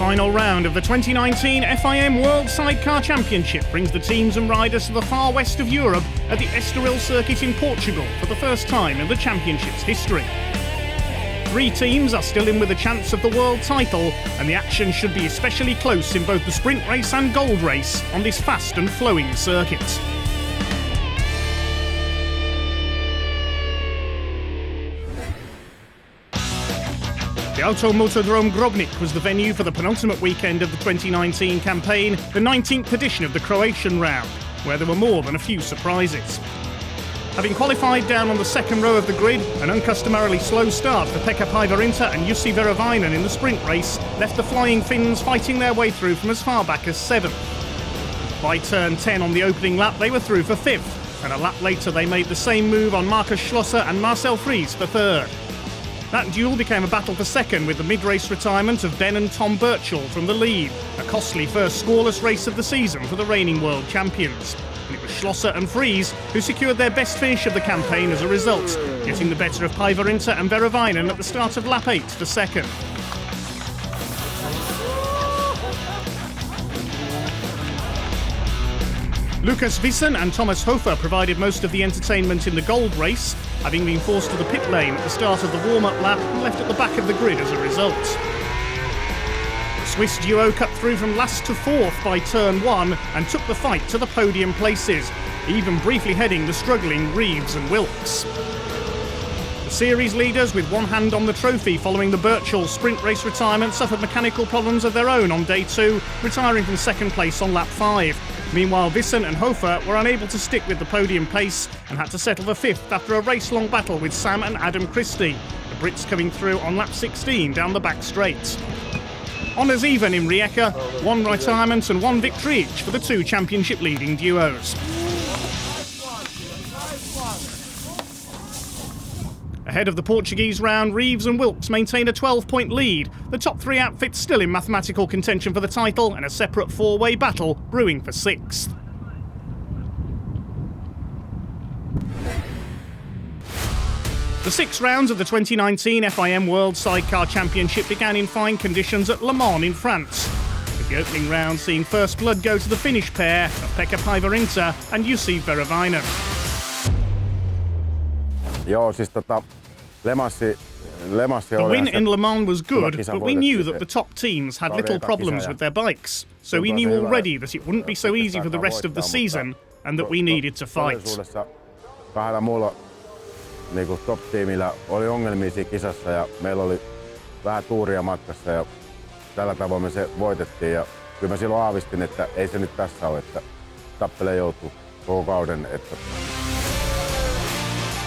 final round of the 2019 FIM World Sidecar Championship brings the teams and riders to the far west of Europe at the Estoril circuit in Portugal for the first time in the championship's history. 3 teams are still in with a chance of the world title, and the action should be especially close in both the sprint race and gold race on this fast and flowing circuit. The Automotodrome Grobnik was the venue for the penultimate weekend of the 2019 campaign, the 19th edition of the Croatian round, where there were more than a few surprises. Having qualified down on the second row of the grid, an uncustomarily slow start for Pekka Päivärinta and Jussi Verovainen in the sprint race left the Flying Finns fighting their way through from as far back as 7th. By turn 10 on the opening lap, they were through for 5th, and a lap later they made the same move on Markus Schlosser and Marcel Vries for 3rd. That duel became a battle for 2nd with the mid-race retirement of Ben and Tom Birchall from the lead, a costly first scoreless race of the season for the reigning world champions. And it was Schlosser and Vries who secured their best finish of the campaign as a result, getting the better of Päivärinta and Verovainen at the start of lap 8 for 2nd. Lukas Wissen and Thomas Hofer provided most of the entertainment in the gold race, having been forced to the pit lane at the start of the warm-up lap and left at the back of the grid as a result. The Swiss duo cut through from last to 4th by turn 1 and took the fight to the podium places, even briefly heading the struggling Reeves and Wilkes. The series leaders, with one hand on the trophy following the Birchall sprint race retirement, suffered mechanical problems of their own on day 2, retiring from 2nd place on lap 5. Meanwhile, Wissen and Hofer were unable to stick with the podium pace and had to settle for 5th after a race-long battle with Sam and Adam Christie, the Brits coming through on lap 16 down the back straight. Honours even in Rijeka, 1 retirement and 1 victory each for the 2 championship-leading duos. Ahead of the Portuguese round, Reeves and Wilkes maintain a 12-point lead. The top 3 outfits still in mathematical contention for the title, and a separate 4-way battle brewing for 6th. The 6 rounds of the 2019 FIM World Sidecar Championship began in fine conditions at Le Mans in France, with the opening round seeing first blood go to the Finnish pair of Pekka Päivärinta and Jussi Verovainen. The win in Le Mans was good, but we knew that the top teams had little problems with their bikes, so we knew already that it wouldn't be so easy for the rest of the season and that we needed to fight. Top-tiimillä oli ongelmia siinä kisassa ja meillä oli vähän tuuria matkassa ja tällä tavoin me se voitettiin ja kyllä mä silloin aavistin, että ei se nyt tässä ole, että tappelee joutuu koko kauden.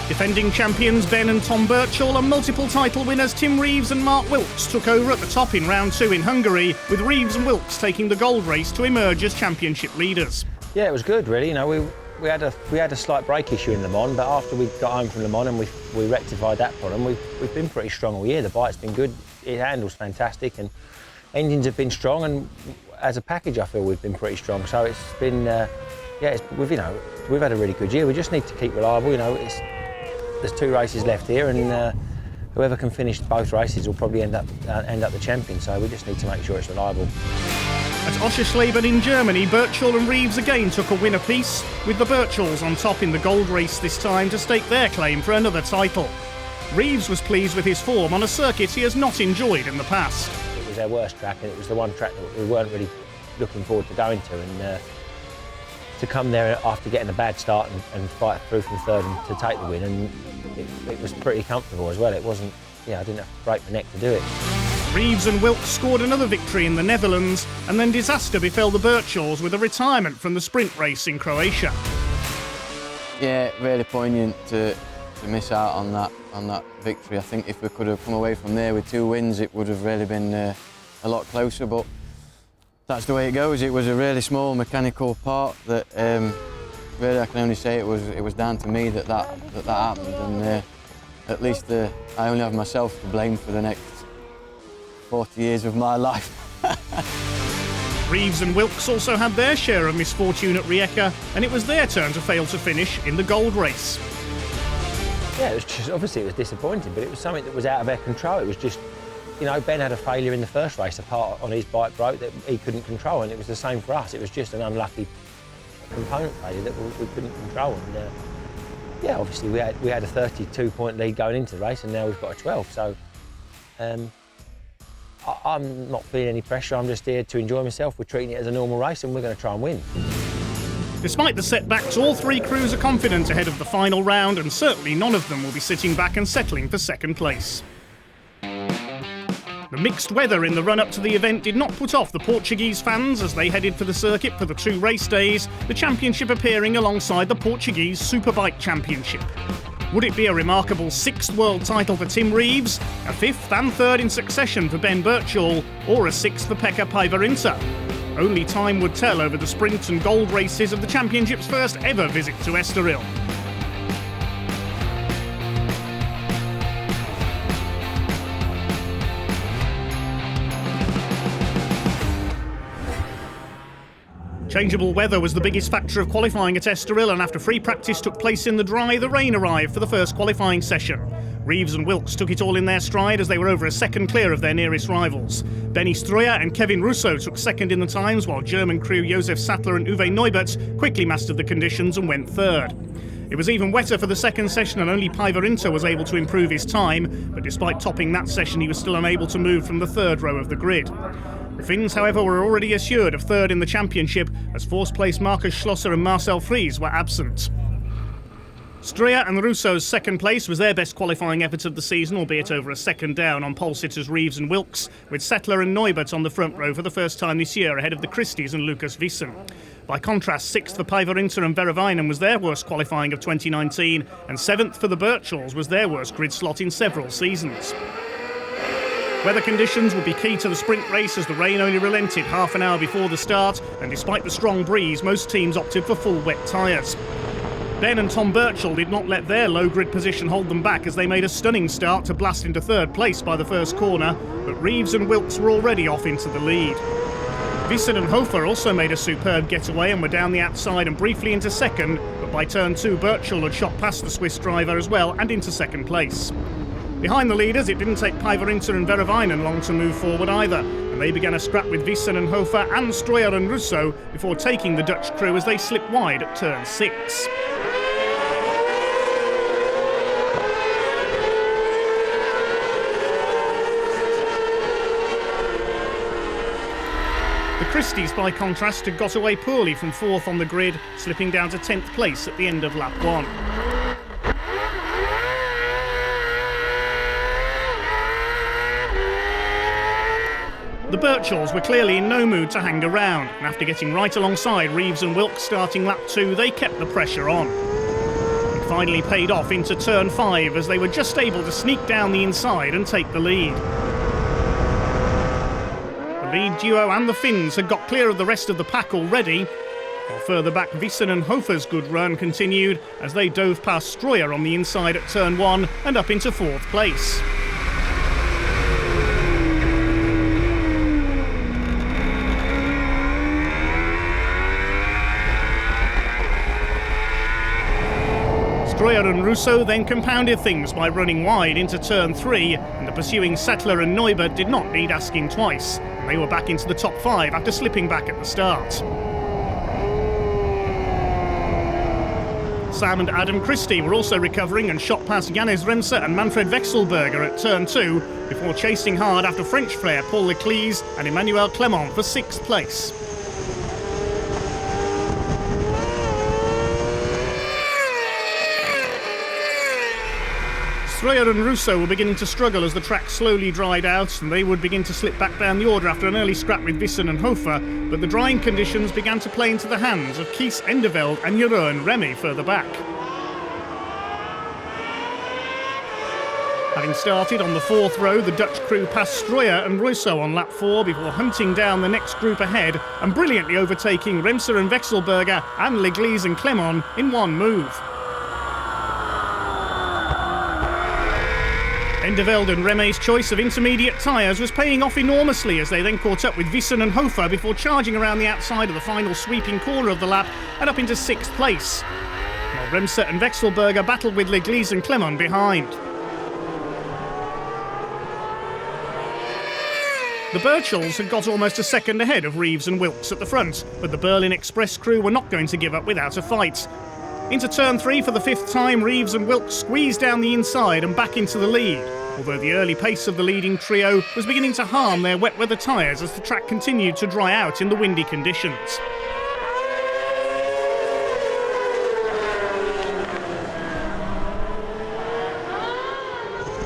Defending champions Ben and Tom Birchall and multiple title winners Tim Reeves and Mark Wilkes took over at the top in round 2 in Hungary, with Reeves and Wilkes taking the gold race to emerge as championship leaders. Yeah, it was good really. You know, we had a slight brake issue in Le Mans, but after we got home from Le Mans and we rectified that problem, we've been pretty strong all year. The bike's been good, it handles fantastic, and engines have been strong, and as a package I feel we've been pretty strong. So it's been we've had a really good year. We just need to keep reliable. You know, there's 2 races left here, and whoever can finish both races will probably end up the champion. So we just need to make sure it's reliable. At Oschersleben in Germany, Birchall and Reeves again took a win apiece, with the Birchalls on top in the gold race this time to stake their claim for another title. Reeves was pleased with his form on a circuit he has not enjoyed in the past. It was our worst track, and it was the one track that we weren't really looking forward to going to, and to come there after getting a bad start and fight through from 3rd and to take the win, and it was pretty comfortable as well. It wasn't, I didn't have to break my neck to do it. Reeves and Wilkes scored another victory in the Netherlands, and then disaster befell the Birchalls with a retirement from the sprint race in Croatia. Yeah, really poignant to miss out on that victory. I think if we could have come away from there with 2 wins, it would have really been a lot closer, but that's the way it goes. It was a really small mechanical part that really I can only say it was down to me that happened, and at least I only have myself to blame for the next 40 years of my life. Reeves and Wilkes also had their share of misfortune at Rijeka, and it was their turn to fail to finish in the gold race. Yeah, it was just, obviously it was disappointing, but it was something that was out of our control. It was just you know, Ben had a failure in the first race. A part on his bike broke that he couldn't control, and it was the same for us. It was just an unlucky component failure that we couldn't control. And yeah, obviously we had a 32-point lead going into the race, and now we've got a 12. So I'm not feeling any pressure. I'm just here to enjoy myself. We're treating it as a normal race, and we're going to try and win. Despite the setbacks, all three crews are confident ahead of the final round, and certainly none of them will be sitting back and settling for second place. The mixed weather in the run-up to the event did not put off the Portuguese fans as they headed for the circuit for the 2 race days, the championship appearing alongside the Portuguese Superbike Championship. Would it be a remarkable 6th world title for Tim Reeves, a 5th and 3rd in succession for Ben Birchall, or a 6th for Pekka Päivärinta? Only time would tell over the sprint and gold races of the championship's first ever visit to Estoril. Changeable weather was the biggest factor of qualifying at Estoril, and after free practice took place in the dry, the rain arrived for the first qualifying session. Reeves and Wilkes took it all in their stride as they were over a second clear of their nearest rivals. Benny Stroyer and Kevin Russo took second in the times, while German crew Josef Sattler and Uwe Neubert quickly mastered the conditions and went third. It was even wetter for the second session, and only Päivärinta was able to improve his time, but despite topping that session he was still unable to move from the third row of the grid. The Finns, however, were already assured of third in the championship, as fourth place Markus Schlosser and Marcel Fries were absent. Stroyer and Russo's second place was their best qualifying effort of the season, albeit over a second down on pole sitters Reeves and Wilkes, with Sattler and Neubert on the front row for the first time this year ahead of the Christies and Lucas Wissen. By contrast, 6th for Päivärinta and Verovainen was their worst qualifying of 2019, and 7th for the Birchalls was their worst grid slot in several seasons. Weather conditions would be key to the sprint race as the rain only relented half an hour before the start, and despite the strong breeze, most teams opted for full wet tyres. Ben and Tom Birchall did not let their low grid position hold them back as they made a stunning start to blast into third place by the first corner, but Reeves and Wilkes were already off into the lead. Wissen and Hofer also made a superb getaway and were down the outside and briefly into second, but by turn 2 Birchall had shot past the Swiss driver as well and into second place. Behind the leaders, it didn't take Päivärinta and Verovainen long to move forward either, and they began a scrap with Wissen and Hofer and Stroyer and Russo before taking the Dutch crew as they slipped wide at turn 6. The Christies, by contrast, had got away poorly from 4th on the grid, slipping down to 10th place at the end of lap 1. The Birchalls were clearly in no mood to hang around, and after getting right alongside Reeves and Wilkes starting lap 2, they kept the pressure on. It finally paid off into turn 5 as they were just able to sneak down the inside and take the lead. The lead duo and the Finns had got clear of the rest of the pack already, while further back Wissen and Hofer's good run continued as they dove past Stroyer on the inside at turn 1 and up into 4th place. Stroyer and Russo then compounded things by running wide into turn 3, and the pursuing Sattler and Neubert did not need asking twice, and they were back into the top 5 after slipping back at the start. Sam and Adam Christie were also recovering and shot past Jannes Remser and Manfred Wechselberger at turn 2, before chasing hard after French flair Paul Leclise and Emmanuel Clement for 6th place. Stroyer and Russo were beginning to struggle as the track slowly dried out, and they would begin to slip back down the order after an early scrap with Wissen and Hofer, but the drying conditions began to play into the hands of Kies Endeveld and Jeroen Remy further back. Having started on the 4th row, the Dutch crew passed Stroyer and Russo on lap 4 before hunting down the next group ahead and brilliantly overtaking Remser and Wechselberger and Leclise and Clement in one move. Endeveld and Remy's choice of intermediate tyres was paying off enormously as they then caught up with Wissen and Hofer before charging around the outside of the final sweeping corner of the lap and up into 6th place, while Remser and Wechselberger battled with Leclise and Clement behind. The Birchells had got almost a second ahead of Reeves and Wilkes at the front, but the Berlin Express crew were not going to give up without a fight. Into turn 3 for the 5th time, Reeves and Wilkes squeezed down the inside and back into the lead, although the early pace of the leading trio was beginning to harm their wet weather tyres as the track continued to dry out in the windy conditions.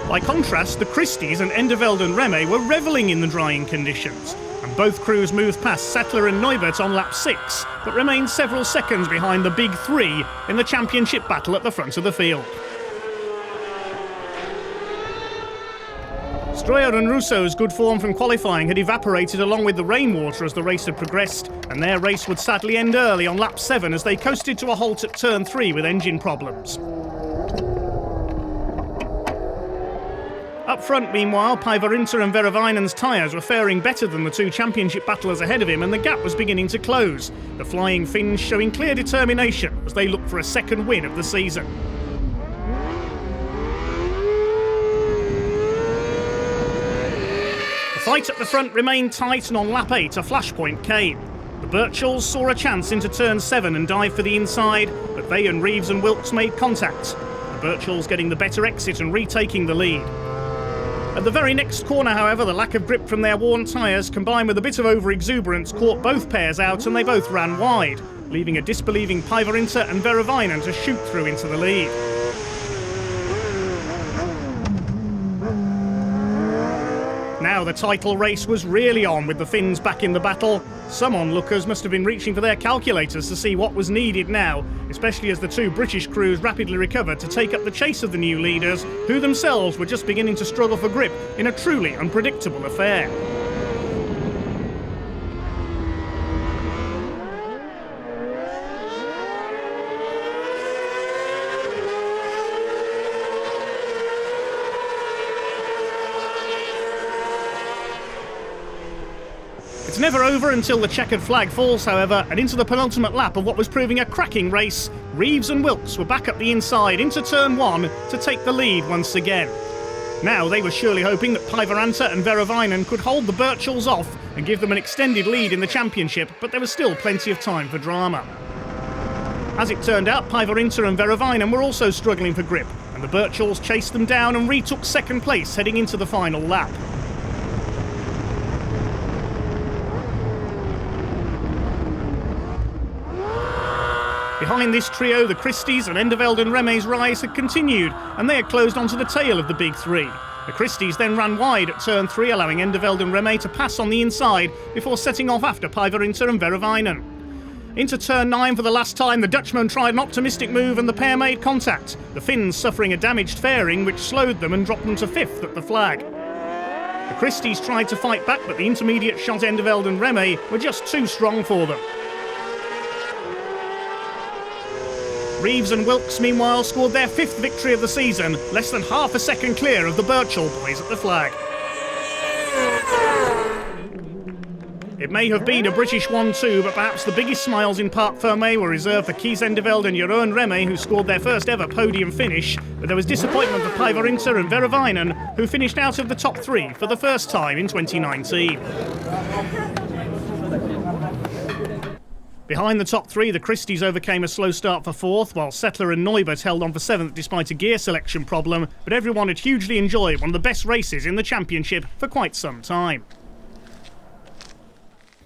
By contrast, the Christies and Endeveld and Reme were revelling in the drying conditions, and both crews moved past Settler and Neubert on lap 6, but remained several seconds behind the big three in the championship battle at the front of the field. Stroyer and Rousseau's good form from qualifying had evaporated along with the rainwater as the race had progressed, and their race would sadly end early on lap 7 as they coasted to a halt at turn 3 with engine problems. Up front, meanwhile, Päivärinta and Verovainen's tyres were faring better than the two championship battlers ahead of him, and the gap was beginning to close, the Flying Finns showing clear determination as they look for a second win of the season. The fight at the front remained tight, and on lap 8 a flashpoint came. The Birchells saw a chance into turn 7 and dived for the inside, but they and Reeves and Wilkes made contact, the Birchells getting the better exit and retaking the lead. At the very next corner, however, the lack of grip from their worn tyres combined with a bit of over-exuberance caught both pairs out, and they both ran wide, leaving a disbelieving Päivärinta and Verovainen to shoot through into the lead. Now the title race was really on, with the Finns back in the battle. Some onlookers must have been reaching for their calculators to see what was needed now, especially as the two British crews rapidly recovered to take up the chase of the new leaders, who themselves were just beginning to struggle for grip in a truly unpredictable affair. It's never over until the checkered flag falls, however, and into the penultimate lap of what was proving a cracking race, Reeves and Wilkes were back up the inside into turn 1 to take the lead once again. Now they were surely hoping that Päivärinta and Verovainen could hold the Birchells off and give them an extended lead in the championship, but there was still plenty of time for drama. As it turned out, Päivärinta and Verovainen were also struggling for grip, and the Birchells chased them down and retook second place heading into the final lap. Behind this trio, the Christies and Endeveld and Reme's rise had continued, and they had closed onto the tail of the big three. The Christies then ran wide at turn 3, allowing Endeveld and Reme to pass on the inside before setting off after Päivärinta and Verovainen. Into turn 9 for the last time, the Dutchmen tried an optimistic move and the pair made contact, the Finns suffering a damaged fairing which slowed them and dropped them to 5th at the flag. The Christies tried to fight back, but the intermediate shot Endeveld and Reme were just too strong for them. Reeves and Wilkes, meanwhile, scored their 5th victory of the season, less than half a second clear of the Birchall boys at the flag. It may have been a British 1-2, but perhaps the biggest smiles in Parc Fermé were reserved for Kees Endeveld and Jeroen Reme, who scored their first ever podium finish, but there was disappointment for Päivärinta and Verovainen, who finished out of the top 3 for the first time in 2019. Behind the top 3, the Christies overcame a slow start for 4th, while Settler and Neubert held on for 7th despite a gear selection problem, but everyone had hugely enjoyed one of the best races in the championship for quite some time.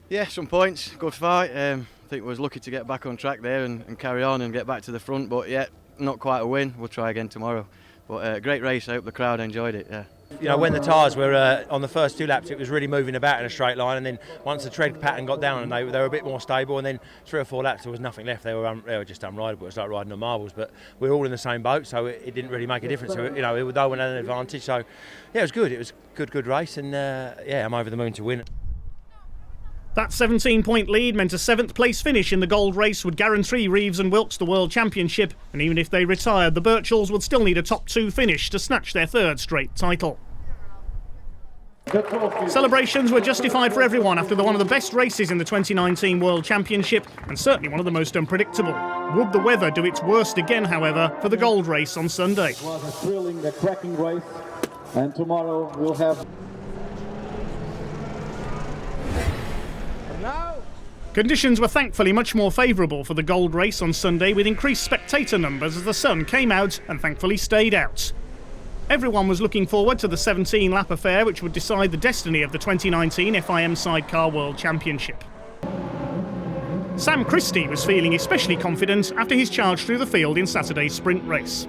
Yeah, some points, good fight. I think we was lucky to get back on track there and carry on and get back to the front, but yeah, not quite a win. We'll try again tomorrow. But great race, I hope the crowd enjoyed it, yeah. You know, when the tyres were on the first 2 laps, it was really moving about in a straight line, and then once the tread pattern got down and they were a bit more stable, and then 3 or 4 laps there was nothing left. They were just unrideable. It was like riding on marbles, but we were all in the same boat, so it didn't really make a difference. You know, no one had an advantage, so yeah, it was good. It was a good race, and yeah, I'm over the moon to win it. That 17-point lead meant a 7th place finish in the gold race would guarantee Reeves and Wilkes the World Championship, and even if they retired, the Birchells would still need a top 2 finish to snatch their 3rd straight title. Celebrations were justified for everyone after one of the best races in the 2019 World Championship, and certainly one of the most unpredictable. Would the weather do its worst again, however, for the gold race on Sunday? It was a thrilling, cracking race, and tomorrow we'll have Conditions were thankfully much more favourable for the gold race on Sunday, with increased spectator numbers as the sun came out and thankfully stayed out. Everyone was looking forward to the 17-lap affair, which would decide the destiny of the 2019 FIM Sidecar World Championship. Sam Christie was feeling especially confident after his charge through the field in Saturday's sprint race.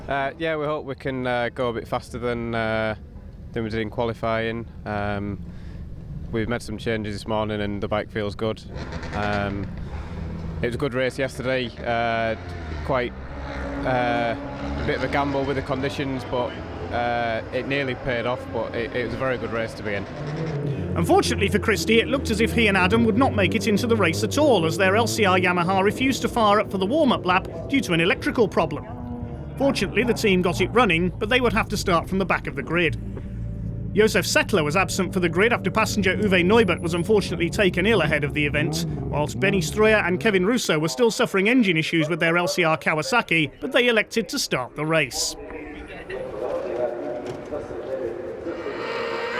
Yeah, we hope we can go a bit faster than we did in qualifying. We've made some changes this morning and the bike feels good. It was a good race yesterday, quite a bit of a gamble with the conditions, but it nearly paid off, but it was a very good race to be in. Unfortunately for Christie, it looked as if he and Adam would not make it into the race at all, as their LCR Yamaha refused to fire up for the warm-up lap due to an electrical problem. Fortunately, the team got it running, but they would have to start from the back of the grid. Josef Settler was absent for the grid after passenger Uwe Neubert was unfortunately taken ill ahead of the event, whilst Benny Struyer and Kevin Russo were still suffering engine issues with their LCR Kawasaki, but they elected to start the race.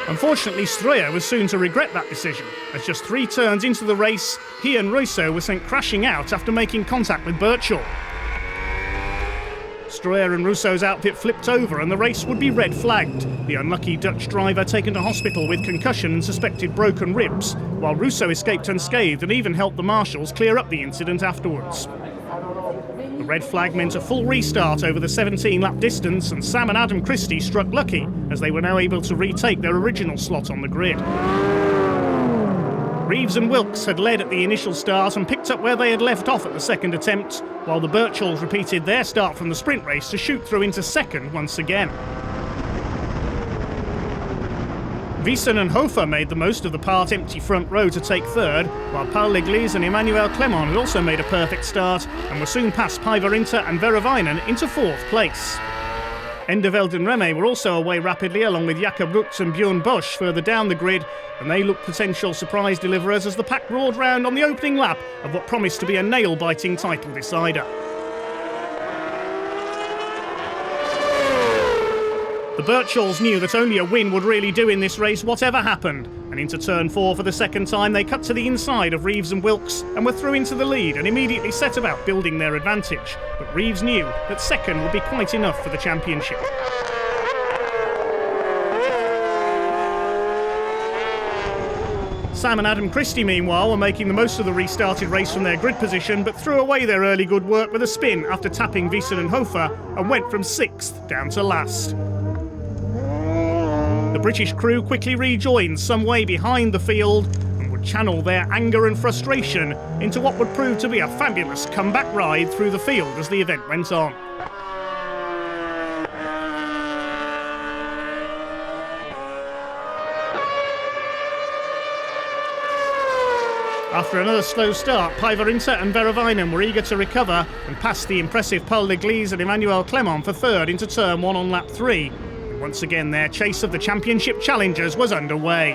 Unfortunately, Struyer was soon to regret that decision, as just 3 turns into the race, he and Russo were sent crashing out after making contact with Birchall. Struyer and Russo's outfit flipped over and the race would be red flagged, the unlucky Dutch driver taken to hospital with concussion and suspected broken ribs, while Russo escaped unscathed and even helped the marshals clear up the incident afterwards. The red flag meant a full restart over the 17-lap distance, and Sam and Adam Christie struck lucky, as they were now able to retake their original slot on the grid. Reeves and Wilkes had led at the initial start and picked up where they had left off at the second attempt, while the Birchalls repeated their start from the sprint race to shoot through into second once again. Wiesen and Hofer made the most of the part-empty front row to take third, while Paul Leglise and Emmanuel Clement had also made a perfect start and were soon past Päivärinta and Verovainen into fourth place. Endeveld and Remme were also away rapidly, along with Jakob Rutz and Björn Bosch further down the grid, and they looked potential surprise deliverers as the pack roared round on the opening lap of what promised to be a nail-biting title decider. The Birchalls knew that only a win would really do in this race, whatever happened, and into turn 4 for the second time they cut to the inside of Reeves and Wilkes and were through into the lead and immediately set about building their advantage. But Reeves knew that second would be quite enough for the championship. Sam and Adam Christie, meanwhile, were making the most of the restarted race from their grid position, but threw away their early good work with a spin after tapping Wiesen and Hofer and went from 6th down to last. The British crew quickly rejoined some way behind the field and would channel their anger and frustration into what would prove to be a fabulous comeback ride through the field as the event went on. After another slow start, Päivärinta and Verovainen were eager to recover and passed the impressive Paul Leglise and Emmanuel Clement for third into turn 1 on lap 3. Once again, their chase of the championship challengers was underway.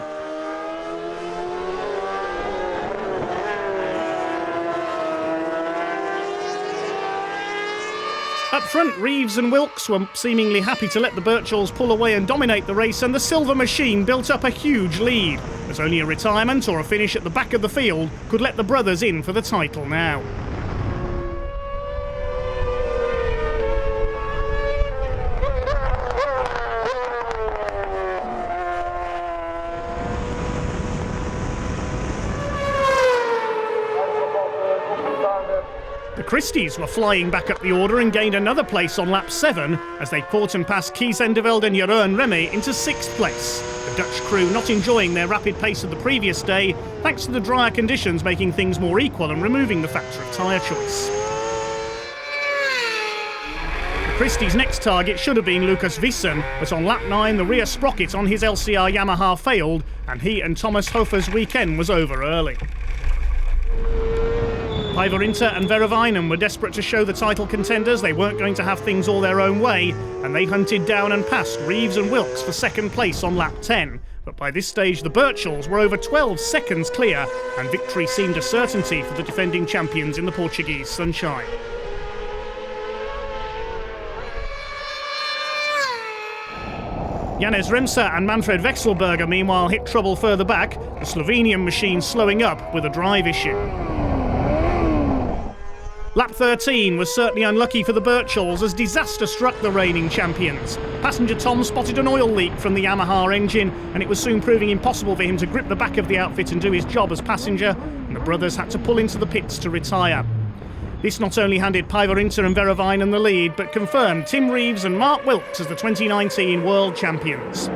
Up front, Reeves and Wilkes were seemingly happy to let the Birchalls pull away and dominate the race, and the Silver Machine built up a huge lead, as only a retirement or a finish at the back of the field could let the brothers in for the title now. The Christies were flying back up the order and gained another place on lap 7 as they caught and passed Kees Endeveld and Jeroen Remme into 6th place. The Dutch crew not enjoying their rapid pace of the previous day, thanks to the drier conditions making things more equal and removing the factor of tyre choice. The Christies' next target should have been Lucas Wiesen, but on lap 9 the rear sprocket on his LCR Yamaha failed and he and Thomas Hofer's weekend was over early. Päivärinta and Verovainen were desperate to show the title contenders they weren't going to have things all their own way, and they hunted down and passed Reeves and Wilkes for second place on lap 10. But by this stage the Birchalls were over 12 seconds clear, and victory seemed a certainty for the defending champions in the Portuguese sunshine. Janez Remsa and Manfred Vexelberger meanwhile hit trouble further back, the Slovenian machine slowing up with a drive issue. Lap 13 was certainly unlucky for the Birchalls as disaster struck the reigning champions. Passenger Tom spotted an oil leak from the Yamaha engine, and it was soon proving impossible for him to grip the back of the outfit and do his job as passenger, and the brothers had to pull into the pits to retire. This not only handed Päivi Rinta and Verovainen the lead, but confirmed Tim Reeves and Mark Wilkes as the 2019 world champions.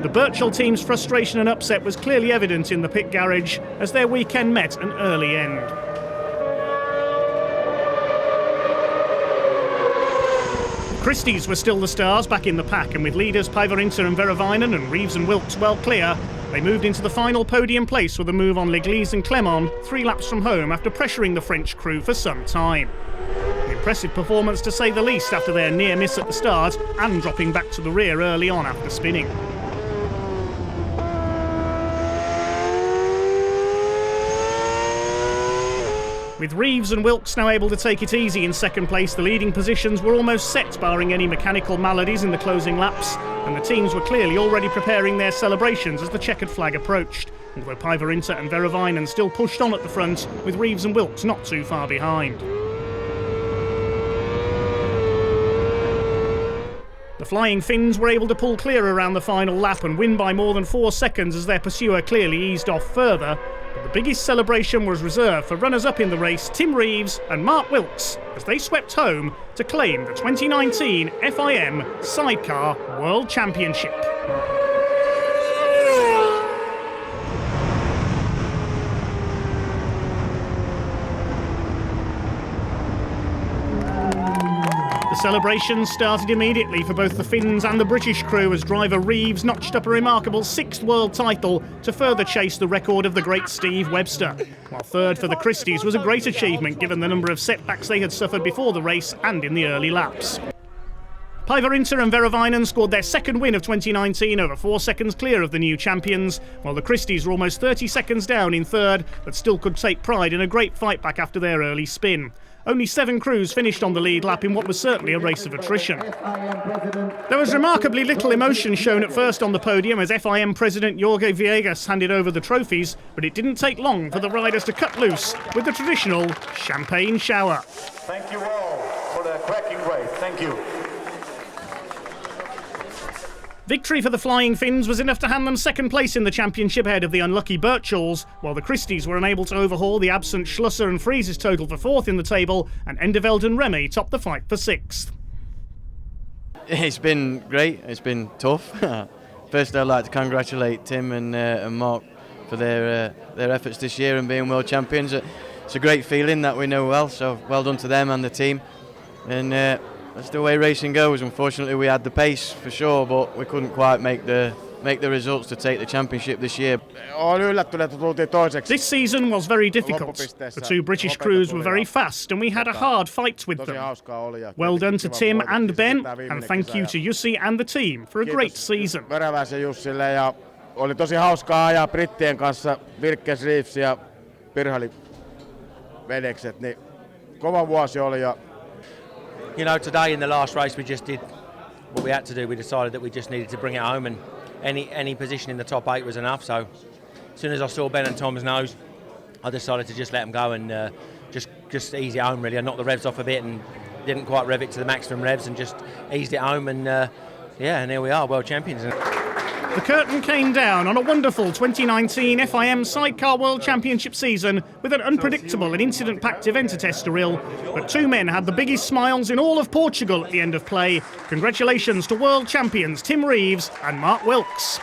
The Birchall team's frustration and upset was clearly evident in the pit garage as their weekend met an early end. Christie's were still the stars back in the pack, and with leaders Päivi Rinta and Verovainen and Reeves and Wilkes well clear, they moved into the final podium place with a move on L'Église and Clermont 3 laps from home after pressuring the French crew for some time. An impressive performance to say the least after their near miss at the start and dropping back to the rear early on after spinning. With Reeves and Wilkes now able to take it easy in second place, the leading positions were almost set barring any mechanical maladies in the closing laps, and the teams were clearly already preparing their celebrations as the checkered flag approached, although Päivi Rinta and Verovainen still pushed on at the front, with Reeves and Wilkes not too far behind. The Flying Finns were able to pull clear around the final lap and win by more than 4 seconds as their pursuer clearly eased off further. But the biggest celebration was reserved for runners-up in the race Tim Reeves and Mark Wilkes as they swept home to claim the 2019 FIM Sidecar World Championship. The celebrations started immediately for both the Finns and the British crew as driver Reeves notched up a remarkable 6th world title to further chase the record of the great Steve Webster, while third for the Christies was a great achievement given the number of setbacks they had suffered before the race and in the early laps. Päivi Rinta and Verovainen scored their second win of 2019 over 4 seconds clear of the new champions, while the Christies were almost 30 seconds down in third but still could take pride in a great fight back after their early spin. Only 7 crews finished on the lead lap in what was certainly a race of attrition. There was remarkably little emotion shown at first on the podium as FIM President Jorge Viegas handed over the trophies, but it didn't take long for the riders to cut loose with the traditional champagne shower. Thank you all for the cracking race. Thank you. Victory for the Flying Finns was enough to hand them second place in the championship ahead of the unlucky Birchalls, while the Christies were unable to overhaul the absent Schlusser and Fries's total for 4th in the table, and Endeveld and Remy topped the fight for 6th. It's been great, it's been tough. First I'd like to congratulate Tim and Mark for their efforts this year and being world champions. It's a great feeling that we know well, so well done to them and the team. And that's the way racing goes. Unfortunately, we had the pace for sure, but we couldn't quite make the results to take the championship this year. This season was very difficult. The 2 British crews were very fast and we had a hard fight with them. Well done to Tim and Ben, and thank you to Jussi and the team for a great season. Oli tosi hauskaa ajaa brittien kanssa, Wilkes, Reeves ja Pirhali veljekset, niin kova vuosi oli. You know, today in the last race we just did what we had to do. We decided that we just needed to bring it home, and any position in the top 8 was enough. So as soon as I saw Ben and Tom's nose, I decided to just let them go and just ease it home really. I knocked the revs off a bit and didn't quite rev it to the maximum revs and just eased it home, and and here we are, world champions. The curtain came down on a wonderful 2019 FIM Sidecar World Championship season with an unpredictable and incident-packed event at Estoril, but 2 men had the biggest smiles in all of Portugal at the end of play. Congratulations to world champions Tim Reeves and Mark Wilkes.